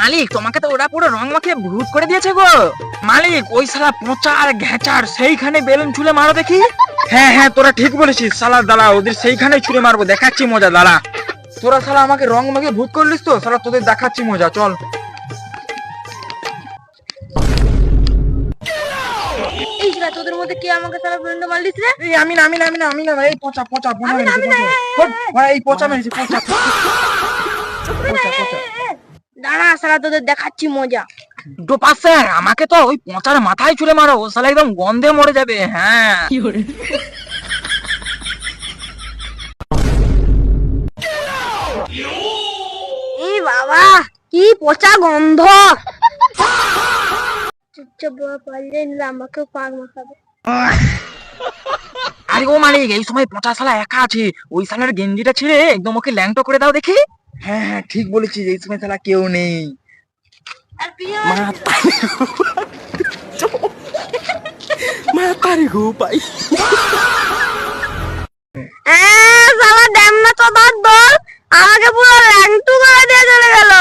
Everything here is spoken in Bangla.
মালিক, তোমাকে তো ওরা পুরো রং মাখিয়ে ভূত করে দিয়েছে গো। মালিক, ওই শালা পচা আর ঘেঁচার সেইখানে বেলুন ছুলে মারো দেখি। হ্যাঁ হ্যাঁ, তোরা ঠিক বলেছিস শালা, দাঁড়া ওদের সেইখানে ছুঁড়ে মারবো, দেখাচ্ছি মজা, দাঁড়া। তোরা শালা আমাকে রং মাখিয়ে ভূত করলিস তো, শালা তোদের দেখাচ্ছি মজা, চল। এই শালা তোদের মধ্যে কে আমাকে শালা বেলুনটা মারলিস রে? এই আমি না, এই পচা এই পচা মেরেছি, পচা। দাঁড়া শালা তোদের দেখাচ্ছি মজা। ডোপা স্যার, আমাকে তো ওই পচার মাথায় ছুঁড়ে মারো, ও শালা একদম গন্ধে মরে যাবে। হ্যাঁ এই বাবা, কি পচা গন্ধ। চুপচাপ বাবা পারলে আমাকেও পাক মাখাবে। আরে ও মালিক, এই সময় পচা শালা একা আছে, ওই শালার গেঞ্জিটা ছিঁড়ে একদম ওকে ল্যাংটো করে দাও দেখি। হ্যাঁ হ্যাঁ, ঠিক বলেছিস, এই সময় শালা কেউ নেই। শালা ড্যাম না তো দল আমাকে পুরো ল্যাংটু করে দিয়ে চলে গেল।